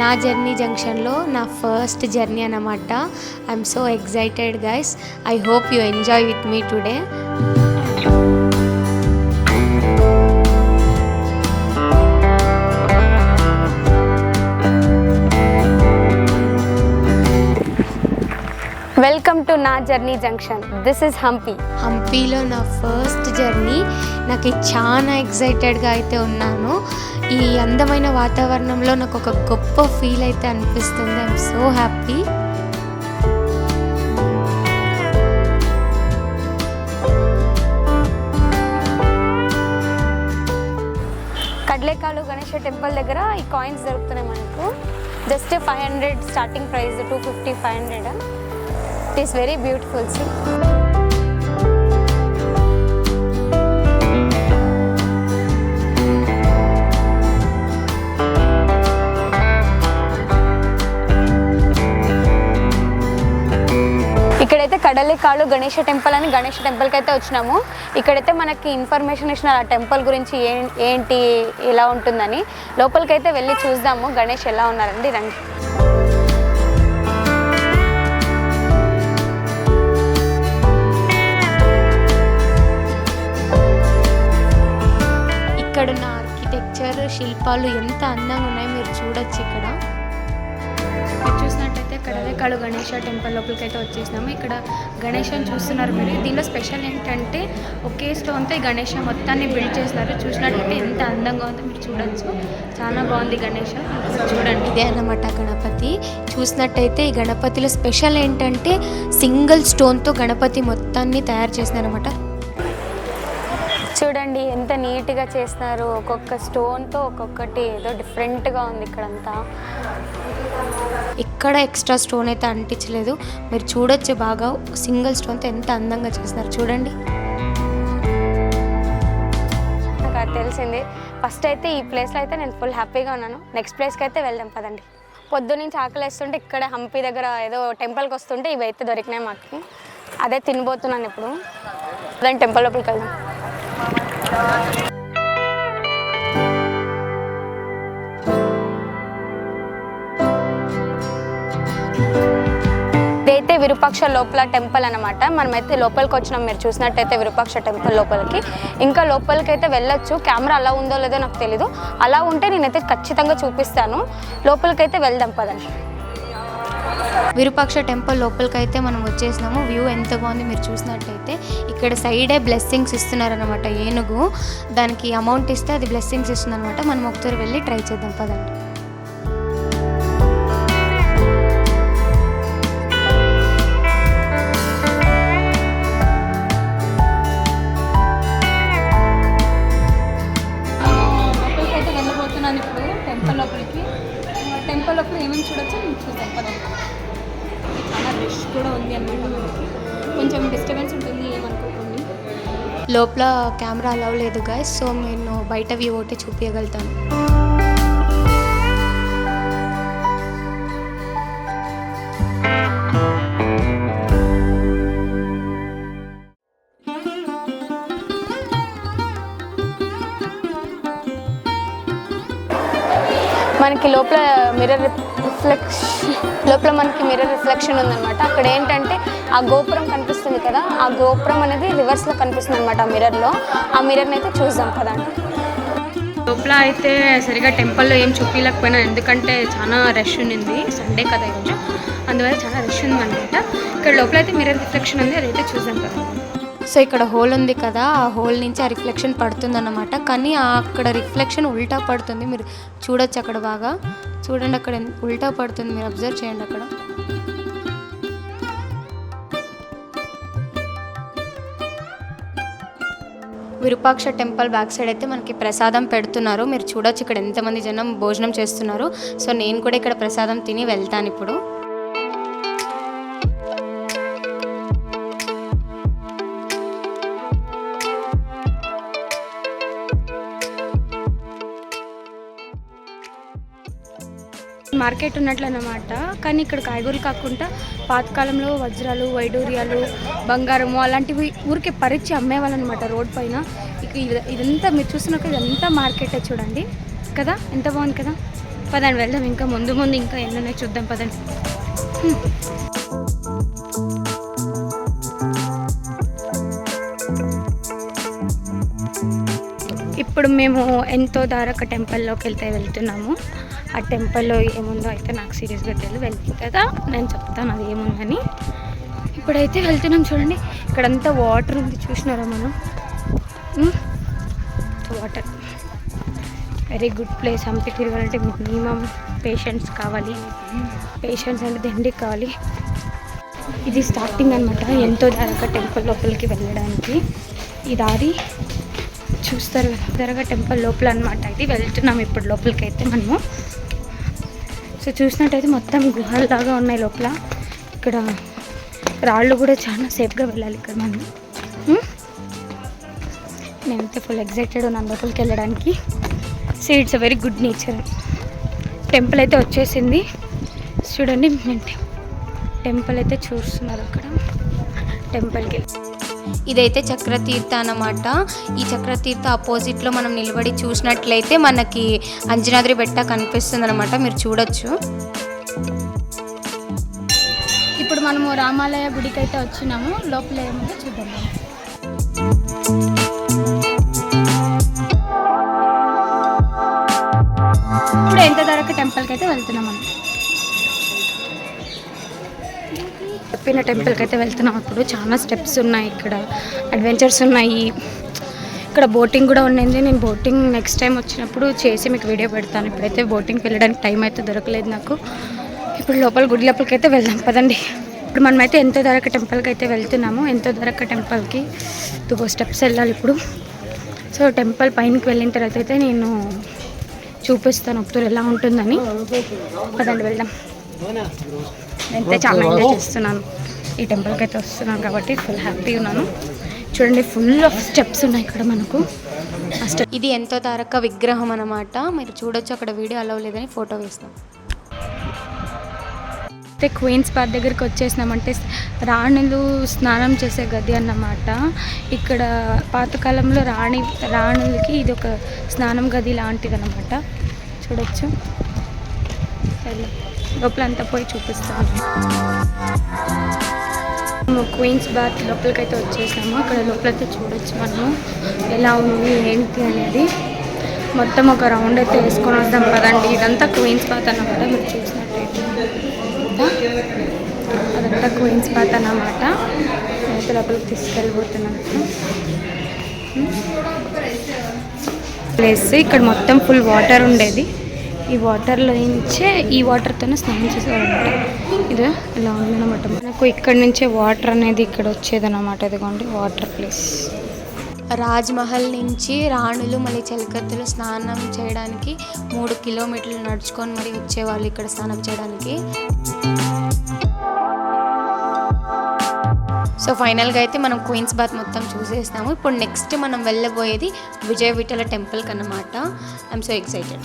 నా జర్నీ జంక్షన్లో నా ఫస్ట్ జర్నీ అన్నమాట. I'm so excited guys. I hope you enjoy with me today. Welcome to నా journey junction. This is హంపీలో నా first journey. నాకు చాలా ఎక్సైటెడ్గా అయితే ఉన్నాను. ఈ అందమైన వాతావరణంలో నాకు ఒక గొప్ప ఫీల్ అయితే అనిపిస్తుంది. I'm so happy. Kadlekalu Ganesha temple దగ్గర ఈ కాయిన్స్ దొరుకుతున్నాయి మనకు. Just 500 starting price, 250, 500. It is very beautiful. See. ఇక్కడైతే కడలికాలు గణేష టెంపుల్ అని గణేష టెంపుల్కి అయితే వచ్చినాము. ఇక్కడైతే మనకి ఇన్ఫర్మేషన్ ఇచ్చిన ఆ టెంపుల్ గురించి ఏంటి ఎలా ఉంటుందని. లోపలికి అయితే వెళ్ళి చూద్దాము గణేష్ ఎలా ఉన్నారండి. రండి. ఇక్కడున్న ఆర్కిటెక్చర్ శిల్పాలు ఎంత అందంగా ఉన్నాయో మీరు చూడొచ్చు. ఇక్కడ మీరు చూసినట్టయితే కడలేకాలు గణేష టెంపుల్ లోపలికి అయితే వచ్చేసినాము. ఇక్కడ గణేషని చూస్తున్నారు మీరు. దీనిలో స్పెషల్ ఏంటంటే ఒకే స్టోన్తో ఈ గణేష మొత్తాన్ని బిల్డ్ చేస్తున్నారు. చూసినట్టయితే ఎంత అందంగా ఉందో మీరు చూడొచ్చు. చాలా బాగుంది గణేష. చూడండి, ఇదే అన్నమాట గణపతి. చూసినట్టయితే ఈ గణపతిలో స్పెషల్ ఏంటంటే సింగిల్ స్టోన్తో గణపతి మొత్తాన్ని తయారు చేసినారన్నమాట. చూడండి ఎంత నీట్గా చేస్తున్నారు. ఒక్కొక్క స్టోన్తో ఒక్కొక్కటి ఏదో డిఫరెంట్గా ఉంది ఇక్కడంతా. ఇక్కడ ఎక్స్ట్రా స్టోన్ అయితే అంటించలేదు. మీరు చూడొచ్చు బాగా సింగిల్ స్టోన్తో ఎంత అందంగా చేస్తున్నారు చూడండి. నాకు అది తెలిసింది. ఫస్ట్ అయితే ఈ ప్లేస్లో అయితే నేను ఫుల్ హ్యాపీగా ఉన్నాను. నెక్స్ట్ ప్లేస్కి అయితే వెళ్దాం పదండి. పొద్దున్నుంచి ఆకలి వేస్తుంటే ఇక్కడ హంపీ దగ్గర ఏదో టెంపుల్కి వస్తుంటే ఇవి అయితే దొరికినాయి మాకు. అదే తినబోతున్నాను ఇప్పుడు. దాని టెంపుల్ లోపలికి వెళ్దాం. ఇదైతే విరూపాక్ష లోపల టెంపుల్ అనమాట. మనమైతే లోపలికి వచ్చినాం. మీరు చూసినట్టయితే విరూపాక్ష టెంపుల్ లోపలికి ఇంకా లోపలికి అయితే వెళ్ళొచ్చు. కెమెరా అలా ఉందో లేదో నాకు తెలీదు. అలా ఉంటే నేనైతే ఖచ్చితంగా చూపిస్తాను. లోపలికి అయితే వెళ్దాం పదండి. విరూపాక్ష టెంపుల్ లోపలికి అయితే మనం వచ్చేసినాము. వ్యూ ఎంత బాగుంది మీరు చూసినట్టయితే. ఇక్కడ సైడే బ్లెస్సింగ్స్ ఇస్తున్నారనమాట. ఏనుగు దానికి అమౌంట్ ఇస్తే అది బ్లెస్సింగ్స్ ఇస్తుంది అనమాట. మనం ఒకసారి వెళ్ళి ట్రై చేద్దాం పదండి. లోపలికి అయితే వెళ్ళబోతున్నాను ఇప్పుడు. టెంపుల్ లోపల ఏమేమి చూడొచ్చో చూద్దాం పదండి. చాలా రష్ కూడా ఉంది అన్నమాట. మనకి కొంచెం డిస్టర్బెన్స్ ఉంటుంది, ఏమనుకోకండి. లోపల కెమెరా అలవ్ లేదు గాయస్. సో నేను బయట వ్యూ ఒకటి చూపించగలుగుతాను. మనకి లోపల మనకి మిర్రర్ రిఫ్లెక్షన్ ఉందన్నమాట. అక్కడ ఏంటంటే ఆ గోపురం కనిపిస్తుంది కదా, ఆ గోపురం అనేది రివర్స్లో కనిపిస్తుంది అనమాట ఆ మిర్రర్లో. ఆ మిర్రర్ని అయితే చూద్దాం కదా. లోపల అయితే సరిగా టెంపుల్లో ఏం చూపించలేకపోయినా, ఎందుకంటే చాలా రష్ ఉంది. సండే కదా ఈరోజు, అందువల్ల చాలా రష్ ఉంది అనమాట. ఇక్కడ లోపల అయితే మిర్రర్ రిఫ్లెక్షన్ ఉంది, అదైతే చూద్దాం కదా. సో ఇక్కడ హోల్ ఉంది కదా, ఆ హోల్ నుంచి ఆ రిఫ్లెక్షన్ పడుతుందన్నమాట. కానీ అక్కడ రిఫ్లెక్షన్ ఉల్టా పడుతుంది. మీరు చూడొచ్చు అక్కడ బాగా చూడండి. అక్కడ ఉల్టా పడుతుంది, మీరు అబ్జర్వ్ చేయండి. అక్కడ విరూపాక్ష టెంపుల్ బ్యాక్ సైడ్ అయితే మనకి ప్రసాదం పెడుతున్నారు. మీరు చూడొచ్చు ఇక్కడ ఎంతమంది జనం భోజనం చేస్తున్నారు. సో నేను కూడా ఇక్కడ ప్రసాదం తిని వెళ్తాను ఇప్పుడు. మార్కెట్ ఉన్నట్లన్నమాట. కానీ ఇక్కడ కాయగూరలు కాకుండా పాతకాలంలో వజ్రాలు, వైడూర్యాలు, బంగారము అలాంటివి ఊరికే పరిచి అమ్మేవాళ్ళు అనమాట రోడ్ పైన. ఇదంతా మీరు చూస్తున్నారు కదా, ఇదంతా మార్కెటే చూడండి కదా, ఎంత బాగుంది కదా. పదండి వెళ్దాం, ఇంకా ముందు ముందు ఇంకా ఎన్నున్నాయి చూద్దాం పదండి. ఇప్పుడు మేము ఎంతో దారక టెంపుల్లోకి వెళ్తున్నాము. ఆ టెంపుల్లో ఏముందో అయితే నాకు సీరియస్గా తెలియదు, వెళ్తుంది కదా నేను చెప్తాను అది ఏముందని. ఇప్పుడైతే వెళ్తున్నాం చూడండి, ఇక్కడంతా వాటర్ ఉంది చూసినారా మనం. Water very good place. Hampi తిరగాలంటే మినిమం పేషెన్స్ కావాలి, పేషెన్స్ అంటే దండికి కావాలి. ఇది స్టార్టింగ్ అనమాట ఎంతో దారక టెంపుల్ లోపలికి వెళ్ళడానికి. ఈ దారి చూస్తారు కదా, దారక టెంపుల్ లోపల అనమాట. ఇది వెళ్తున్నాం ఇప్పుడు లోపలికి అయితే మనము. సో చూసినట్టయితే మొత్తం గుహల్లాగా ఉన్నాయి లోపల. ఇక్కడ రాళ్ళు కూడా చాలా సేఫ్గా వెళ్ళాలి ఇక్కడ మనం. నేనైతే ఫుల్ ఎగ్జైటెడ్ ఉన్నాను లోపలికి వెళ్ళడానికి. So it's a very good nature. Temple అయితే వచ్చేసింది చూడండి. టెంపుల్ అయితే చూస్తున్నారు అక్కడ టెంపుల్కి. ఇదైతే చక్రతీర్థ అన్నమాట. ఈ చక్రతీర్థ అపోజిట్లో మనం నిలబడి చూసినట్లయితే మనకి అంజనాద్రి బెట్ట కనిపిస్తుంది అనమాట, మీరు చూడొచ్చు. ఇప్పుడు మనము రామాలయ గుడికి అయితే వచ్చినాము. లోపల ఏముందో చూద్దాం. ఇప్పుడు ఎంత ధరకు టెంపుల్కి అయితే వెళ్తున్నాం మనం. చెప్పిన టెంపుల్కి అయితే వెళ్తున్నాం. ఇప్పుడు చాలా స్టెప్స్ ఉన్నాయి, ఇక్కడ అడ్వెంచర్స్ ఉన్నాయి, ఇక్కడ బోటింగ్ కూడా ఉన్నది. నేను బోటింగ్ నెక్స్ట్ టైం వచ్చినప్పుడు చేసి మీకు వీడియో పెడతాను. ఇప్పుడైతే బోటింగ్కి వెళ్ళడానికి టైం అయితే దొరకలేదు నాకు. ఇప్పుడు గుడి లోపలికి అయితే వెళ్దాం పదండి. ఇప్పుడు మనమైతే ఎంతో ధరక టెంపుల్కి అయితే వెళ్తున్నాము. ఎంతో ధరక టెంపుల్కి 2 స్టెప్స్ వెళ్ళాలి ఇప్పుడు. సో టెంపుల్ పైనకి వెళ్ళిన తర్వాత అయితే నేను చూపిస్తాను ఒకసారి ఎలా ఉంటుందని. పదండి వెళ్దాం. నేనైతే చాలా ఎంజాయ్ చేస్తున్నాను, ఈ టెంపుల్కి అయితే వస్తున్నాను కాబట్టి ఫుల్ హ్యాపీ ఉన్నాను. చూడండి ఫుల్ ఆఫ్ స్టెప్స్ ఉన్నాయి ఇక్కడ మనకు. ఇది ఎంతో తారక విగ్రహం అన్నమాట, మీరు చూడొచ్చు. అక్కడ వీడియో అలౌ లేదని ఫోటో వేస్తాం. అయితే క్వీన్స్ పార్క్ దగ్గరికి వచ్చేసినామంటే రాణులు స్నానం చేసే గది అన్నమాట. ఇక్కడ పాతకాలంలో రాణులకి ఇది ఒక స్నానం గది లాంటిది అన్నమాట. చూడొచ్చు, లోపలంతా పోయి చూపిస్తాను. క్వీన్స్ బాత్ లోపలికి అయితే వచ్చేసాము. అక్కడ లోపలైతే చూడొచ్చు మనము ఎలా ఉంది ఏంటి అనేది. మొత్తం ఒక రౌండ్ అయితే వేసుకొని వద్దాం పదండి. ఇదంతా క్వీన్స్ బాత్ అన్నమాట, మీరు చూసినట్టయితే అదంతా క్వీన్స్ బాత్ అన్నమాట. అయితే లోపలికి తీసుకెళ్ళిపోతున్నాను ప్లేస్. ఇక్కడ మొత్తం ఫుల్ వాటర్ ఉండేది. ఈ వాటర్లో నుంచే ఈ వాటర్తోనే స్నానం చేసేవాళ్ళమాట. ఇది ఇలా ఉందన్నమాట. మనకు ఇక్కడ నుంచే వాటర్ అనేది ఇక్కడ వచ్చేదన్నమాట. ఇదిగోండి వాటర్ ప్లేస్. రాజ్మహల్ నుంచి రాణులు మళ్ళీ చలికత్తులు స్నానం చేయడానికి 3 కిలోమీటర్లు నడుచుకొని మరి వచ్చేవాళ్ళు ఇక్కడ స్నానం చేయడానికి. సో ఫైనల్గా అయితే మనం క్వీన్స్ బాత్ మొత్తం చూసేస్తాము. ఇప్పుడు నెక్స్ట్ మనం వెళ్ళబోయేది విజయ విఠల టెంపుల్కి అన్నమాట. I'm so excited.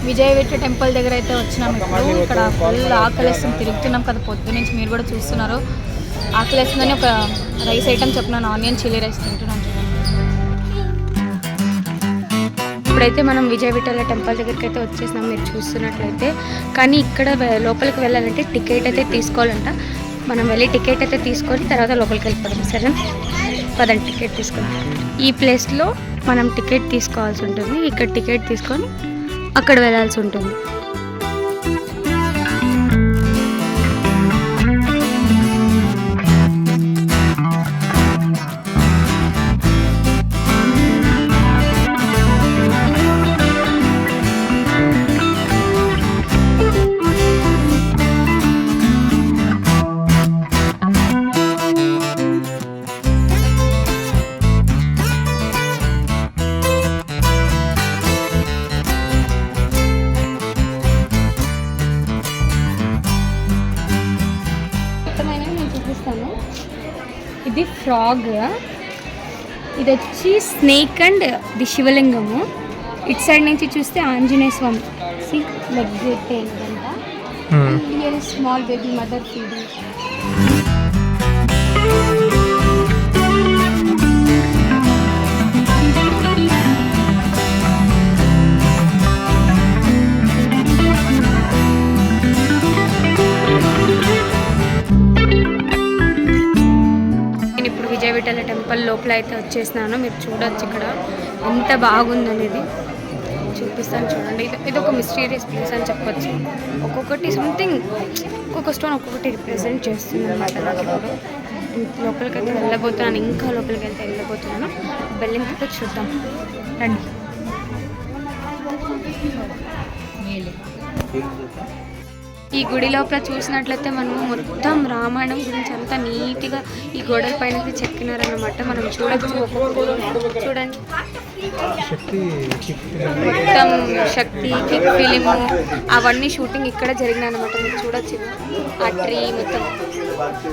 Vijaya Vittala temple దగ్గర అయితే వచ్చినాం. ఇప్పుడు ఇక్కడ ఫుల్ ఆకలిస్తుంది, తిరుగుతున్నాం కదా పొద్దు నుంచి, మీరు కూడా చూస్తున్నారు. ఆకలిస్తుందని ఒక రైస్ ఐటమ్ చెప్పినాను, ఆనియన్ చిల్లీ రైస్ తింటున్నాను చూడండి. ఇప్పుడైతే మనం విజయ విఠల టెంపుల్ దగ్గరికి అయితే వచ్చేసినాం, మీరు చూస్తున్నట్లయితే. కానీ ఇక్కడ లోపలికి వెళ్ళాలంటే టికెట్ అయితే తీసుకోవాలంట. మనం వెళ్ళి టికెట్ అయితే తీసుకొని తర్వాత లోపలికి వెళ్ళిపోదాం. సరే పదండి, టికెట్ తీసుకొని. ఈ ప్లేస్లో మనం టికెట్ తీసుకోవాల్సి ఉంటుంది. ఇక్కడ టికెట్ తీసుకొని అక్కడ వెళ్ళాల్సి ఉంటుంది. ఇది ఫ్రాగ్, ఇది వచ్చి స్నేక్ అండ్ ది శివలింగము. ఇటు సైడ్ నుంచి చూస్తే ఆంజనేయ స్వామి లెగ్ ఏంటంట. Here is small baby mother feeding. నేను ఇప్పుడు విజయ విఠల టెంపుల్ లోపల అయితే వచ్చేసినాను. మీరు చూడొచ్చు ఇక్కడ ఎంత బాగుందనేది చూపిస్తాను చూడండి. ఇది ఒక మిస్టీరియస్ ప్లేస్ అని చెప్పొచ్చు. ఒక్కొక్కటి సంథింగ్, ఒక్కొక్క స్టోన్ ఒక్కొక్కటి రిప్రజెంట్ చేస్తుంది అనమాట. నాకు ఇప్పుడు లోపలికి అయితే వెళ్ళబోతున్నాను, ఇంకా లోపలికి వెళ్తే వెళ్ళబోతున్నాను. బెల్లింగ్ అయితే చూద్దాం రండి. ఈ గుడి లోపల చూసినట్లయితే మనము మొత్తం రామాయణం గురించి అంతా నీట్గా ఈ గోడల పైన చెక్కినారన్నమాట. మనం చూడొచ్చు. చూడండి మొత్తం శక్తి కిక్ ఫిలిము అవన్నీ షూటింగ్ ఇక్కడ జరిగినాయి అనమాట. మీరు చూడొచ్చు ఆ ట్రీ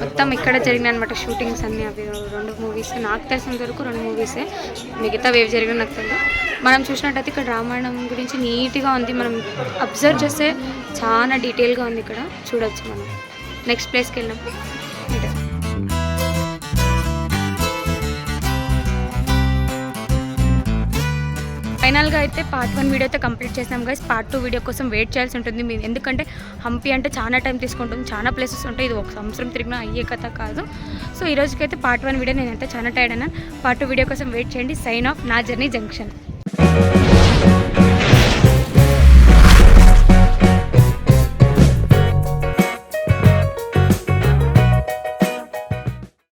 మొత్తం ఇక్కడ జరిగినాయి అనమాట షూటింగ్స్ అన్నీ. అవి 2 మూవీస్ నాకు తెలిసినంత వరకు 2 మూవీసే, మిగతా వేవ్ జరిగిన నాకు తెలియదు. మనం చూసినట్టయితే ఇక్కడ రామాయణం గురించి నీట్గా ఉంది. మనం అబ్జర్వ్ చేస్తే చాలా డీటెయిల్గా ఉంది ఇక్కడ చూడొచ్చు. మనం నెక్స్ట్ ప్లేస్కి వెళ్ళాం. ఫైనల్గా అయితే పార్ట్ 1 వీడియో అయితే కంప్లీట్ చేసినాం గైస్. పార్ట్ 2 వీడియో కోసం వెయిట్ చేయాల్సి ఉంటుంది మీరు, ఎందుకంటే హంపి అంటే చాలా టైం తీసుకుంటుంది, చాలా ప్లేసెస్ ఉంటాయి. ఇది 1 సంవత్సరం తిరిగినా అయ్యే కథ కాదు. సో ఈ రోజుకైతే పార్ట్ 1 వీడియో నేనైతే చాలా టైర్డ్ అయినా. పార్ట్ 2 వీడియో కోసం వెయిట్ చేయండి. సైన్ ఆఫ్, నా జర్నీ జంక్షన్.